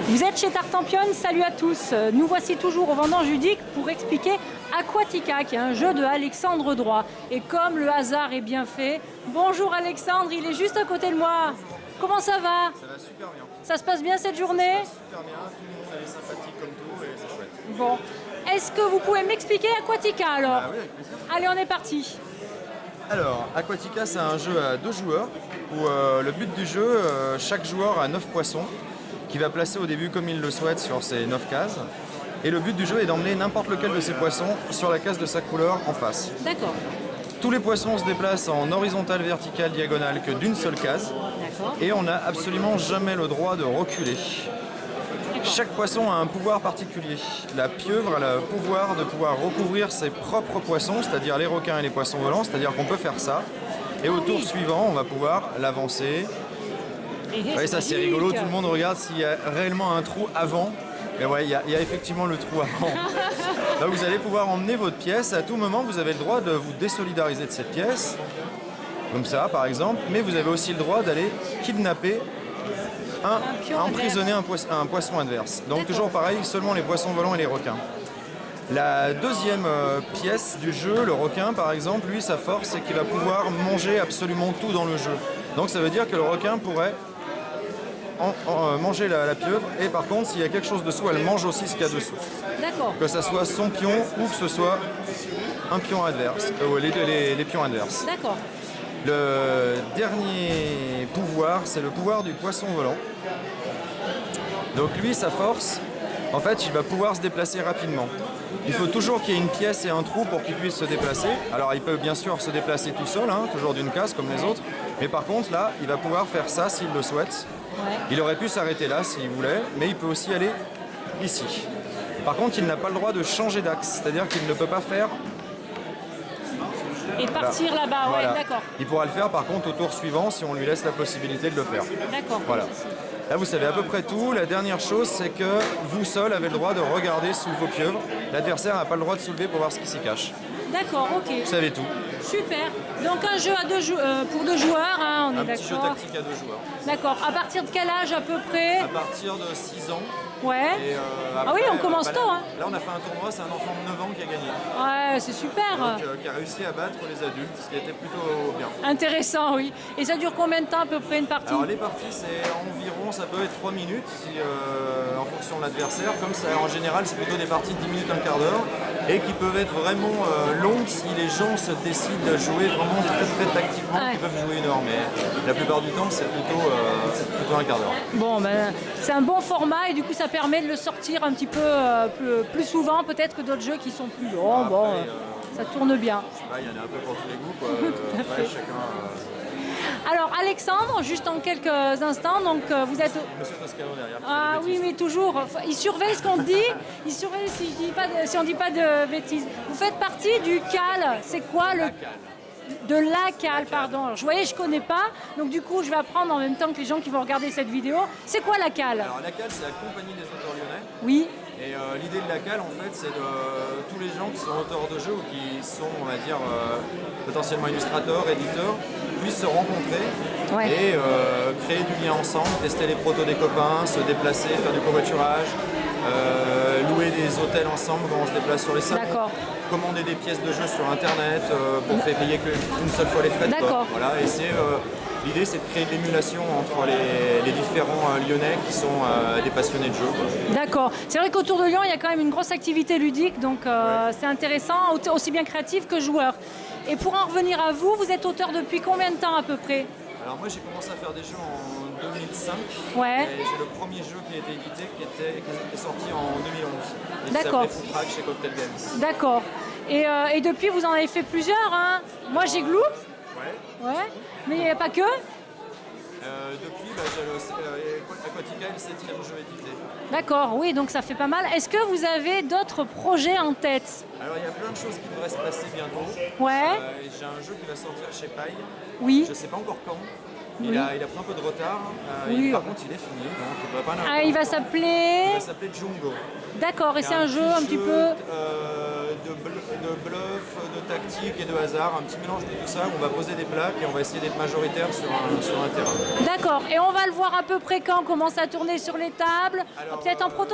Vous êtes chez Tartampion, salut à tous. Nous voici toujours au Vendanges Ludiques pour expliquer Aquatica, qui est un jeu de Alexandre Droit. Et comme le hasard est bien fait, bonjour Alexandre, il est juste à côté de moi. Bonjour. Comment ça va? Ça va super bien. Ça se passe bien cette journée? Ça se passe super bien, tout le monde est sympathique comme tout et c'est chouette. Bon, est-ce que vous pouvez m'expliquer Aquatica alors? Ah oui, avec plaisir. Allez, on est parti. Alors, Aquatica, c'est un jeu à 2 joueurs où le but du jeu, chaque joueur a 9 poissons qu'il va placer au début comme il le souhaite sur ces 9 cases. Et le but du jeu est d'emmener n'importe lequel de ces poissons sur la case de sa couleur en face. D'accord. Tous les poissons se déplacent en horizontale, verticale, diagonale que d'une seule case. D'accord. Et on n'a absolument jamais le droit de reculer. Chaque poisson a un pouvoir particulier. La pieuvre a le pouvoir de pouvoir recouvrir ses propres poissons, c'est-à-dire les requins et les poissons volants, c'est-à-dire qu'on peut faire ça. Et au tour suivant, on va pouvoir l'avancer. Ouais, ça c'est rigolo, tout le monde regarde s'il y a réellement un trou avant. Et ouais, il y a effectivement le trou avant. Là, vous allez pouvoir emmener votre pièce. À tout moment, vous avez le droit de vous désolidariser de cette pièce. Comme ça, par exemple. Mais vous avez aussi le droit d'aller kidnapper emprisonner un poisson adverse. Donc toujours pareil, seulement les poissons volants et les requins. La deuxième pièce du jeu, le requin par exemple, lui sa force c'est qu'il va pouvoir manger absolument tout dans le jeu. Donc ça veut dire que le requin pourrait manger la pieuvre et par contre s'il y a quelque chose dessous, elle mange aussi ce qu'il y a dessous. D'accord. Que ça soit son pion ou que ce soit un pion adverse, les pions adverses. D'accord. Le dernier pouvoir, c'est le pouvoir du poisson volant. Donc lui, sa force, en fait, il va pouvoir se déplacer rapidement. Il faut toujours qu'il y ait une pièce et un trou pour qu'il puisse se déplacer. Alors il peut bien sûr se déplacer tout seul, hein, toujours d'une case comme les autres. Mais par contre, là, il va pouvoir faire ça s'il le souhaite. Ouais. Il aurait pu s'arrêter là s'il voulait, mais il peut aussi aller ici. Par contre, il n'a pas le droit de changer d'axe, c'est-à-dire qu'il ne peut pas faire... Et partir là-bas, Voilà. ouais, d'accord. Il pourra le faire par contre au tour suivant si on lui laisse la possibilité de le faire. D'accord. Voilà. Là vous savez à peu près tout. La dernière chose c'est que vous seul avez le droit de regarder sous vos pieuvres. L'adversaire n'a pas le droit de soulever pour voir ce qui s'y cache. D'accord, ok. Vous savez tout. Super. Donc un jeu pour 2 joueurs, hein, on est Un petit jeu d'accord. tactique à 2 joueurs. D'accord. À partir de quel âge à peu près? À partir de 6 ans. Ouais. Et, Ah oui, on commence tôt, hein. Là on a fait un tournoi, c'est un enfant de 9 ans qui a gagné. Ouais, c'est super. Donc, qui a réussi à battre les adultes, ce qui était plutôt bien. Intéressant, oui. Et ça dure combien de temps à peu près une partie? Alors les parties c'est environ, ça peut être 3 minutes en fonction de l'adversaire. Comme ça en général c'est plutôt des parties de 10 minutes, un quart d'heure. Et qui peuvent être vraiment longues si les gens se décident à jouer vraiment très tactiquement, Ouais. ils peuvent jouer 1 heure. Mais la plupart du temps c'est plutôt un quart d'heure. Bon, ben, c'est un bon format et du coup ça permet de le sortir un petit peu plus souvent peut-être que d'autres jeux qui sont plus longs. Après, Bon, ça tourne bien. Je sais pas, il y en a un peu pour tous les goûts. Quoi. Tout à Après, fait. chacun... Alors Alexandre, juste en quelques instants, donc vous êtes... Monsieur Toscano derrière. qui Ah fait des oui, bêtises. mais toujours, il surveille ce qu'on dit, il surveille si on ne dit pas de bêtises. Vous faites partie du CAL, c'est quoi le... La cale. De la CAL, pardon. Alors, je voyais, je connais pas, donc du coup je vais apprendre en même temps que les gens qui vont regarder cette vidéo. C'est quoi la CAL? Alors la cale c'est la compagnie des auteurs lyonnais. Oui, Et l'idée de la cale, en fait, c'est de tous les gens qui sont auteurs de jeux ou qui sont, on va dire, potentiellement illustrateurs, éditeurs, puissent se rencontrer Ouais. et créer du lien ensemble, tester les protos des copains, se déplacer, faire du covoiturage, louer des hôtels ensemble quand on se déplace sur les salons, D'accord. commander des pièces de jeux sur Internet pour faire payer qu'une seule fois les frais de port. D'accord. Voilà, et l'idée, c'est de créer de l'émulation entre les différents Lyonnais qui sont des passionnés de jeux. d'accord. C'est vrai qu'autour de Lyon, il y a quand même une grosse activité ludique, donc c'est intéressant, aussi bien créatif que joueur. Et pour en revenir à vous, vous êtes auteur depuis combien de temps à peu près? Alors moi j'ai commencé à faire des jeux en 2005 Ouais. et j'ai le premier jeu qui a été édité qui est sorti en 2011 et qui D'accord. s'appelait Food Track chez Cocktail Games. D'accord. Et depuis, vous en avez fait plusieurs, hein? Moi, j'ai Gloop, Ouais. ouais, mais il n'y a pas que. Depuis j'ai Aquatica est le 7e jeu édité. D'accord, oui, donc ça fait pas mal. Est-ce que vous avez d'autres projets en tête? Alors il y a plein de choses qui devraient se passer bientôt. Ouais. J'ai un jeu qui va sortir chez Paille. Oui. Je ne sais pas encore quand. Il Oui. a pris un peu de retard. Oui. Par contre il est fini. Donc il devrait pas en avoir Ah, il va longtemps. s'appeler... Il va s'appeler Jungo. D'accord, et c'est un jeu un petit peu... de bluff, de tactique et de hasard, un petit mélange de tout ça. On va poser des plaques et on va essayer d'être majoritaire sur un terrain. D'accord, et on va le voir à peu près quand on commence à tourner sur les tables, peut-être en prototype.